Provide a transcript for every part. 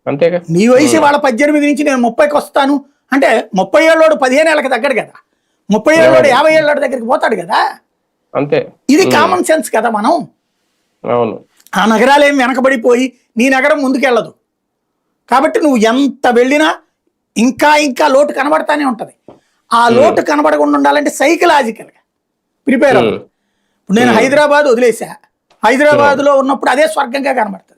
అంతేగా. నీ వయసు వాళ్ళ 18 నుంచి నేను 30కి వస్తాను అంటే 30 ఏళ్ళోడు 15 ఏళ్ళకి తగ్గడు కదా, 30 ఏళ్ళోడు 50 ఏళ్ళోడి దగ్గరికి పోతాడు కదా. అంతే. ఇది కామన్ సెన్స్ కదా. మనం అవును. ఆ నగరాలు ఏమి వెనకబడిపోయి నీ నగరం ముందుకెళ్ళదు కాబట్టి నువ్వు ఎంత వెళ్ళినా ఇంకా ఇంకా లోటు కనబడతానే ఉంటది. ఆ లోటు కనబడకుండా ఉండాలంటే సైకలాజికల్గా ప్రిపేర్ అవ్వాలి. ఇప్పుడు నేను హైదరాబాద్ వదిలేసా, హైదరాబాద్లో ఉన్నప్పుడు అదే స్వర్గంగా కనబడుతుంది.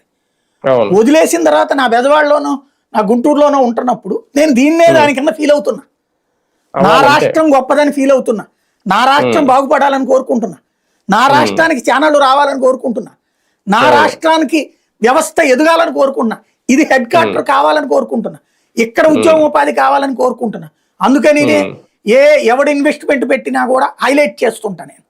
వదిలేసిన తర్వాత నా బెజవాడలోనో నా గుంటూరులోనో ఉంటున్నప్పుడు నేను దీన్నే దాని కింద ఫీల్ అవుతున్నా. నా రాష్ట్రం గొప్పదని ఫీల్ అవుతున్నా, నా రాష్ట్రం బాగుపడాలని కోరుకుంటున్నా, నా రాష్ట్రానికి ఛానళ్ళు రావాలని కోరుకుంటున్నా, నా రాష్ట్రానికి వ్యవస్థ ఎదగాలని కోరుకుంటున్నా, ఇది హెడ్ క్వార్టర్ కావాలని కోరుకుంటున్నా, ఇక్కడ ఉద్యోగ ఉపాధి కావాలని కోరుకుంటున్నా. అందుకని ఎవడు ఇన్వెస్ట్మెంట్ పెట్టినా కూడా హైలైట్ చేస్తుంటా నేను,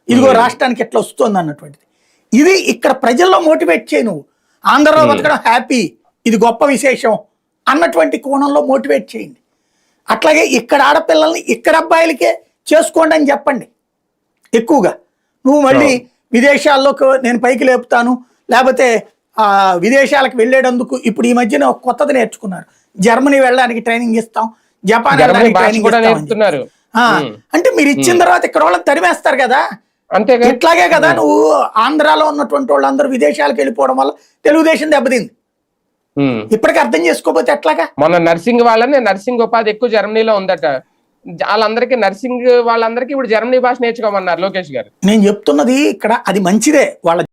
ఇదిగో రాష్ట్రానికి ఎట్లా వస్తుంది అన్నటువంటిది. ఇది ఇక్కడ ప్రజల్లో మోటివేట్ చేయి. నువ్వు ఆంధ్రలో బతకడం హ్యాపీ, ఇది గొప్ప విశేషం అన్నటువంటి కోణంలో మోటివేట్ చేయండి. అట్లాగే ఇక్కడ ఆడపిల్లల్ని ఇక్కడ అబ్బాయిలకే చేసుకోండి అని చెప్పండి ఎక్కువగా. నువ్వు మళ్ళీ విదేశాల్లోకి నేను పైకి లేపుతాను, లేకపోతే విదేశాలకు వెళ్ళేటందుకు ఇప్పుడు ఈ మధ్యన ఒక కొత్తది నేర్చుకున్నారు, జర్మనీ వెళ్ళడానికి ట్రైనింగ్ ఇస్తాం, జపాన్ వెళ్ళడానికి ట్రైనింగ్ ఇస్తాం. అంటే మీరు ఇచ్చిన తర్వాత ఇక్కడ వాళ్ళని తరిమేస్తారు కదా. ఇట్లాగే కదా నువ్వు ఆంధ్రాలో ఉన్నటువంటి వాళ్ళందరూ విదేశాలకు వెళ్ళిపోవడం వల్ల తెలుగుదేశం దెబ్బతింది. ఇప్పటికీ అర్థం చేసుకోకపోతే ఎట్లాగా. మన నర్సింగ్ వాళ్ళని నర్సింగ్ ఉపాధి ఎక్కువ జర్మనీలో ఉందట, వాళ్ళందరికీ నర్సింగ్ వాళ్ళందరికీ ఇప్పుడు జర్మనీ భాష నేర్చుకోమన్నారు లోకేష్ గారు. నేను చెప్తున్నది ఇక్కడ అది మంచిదే, వాళ్ళ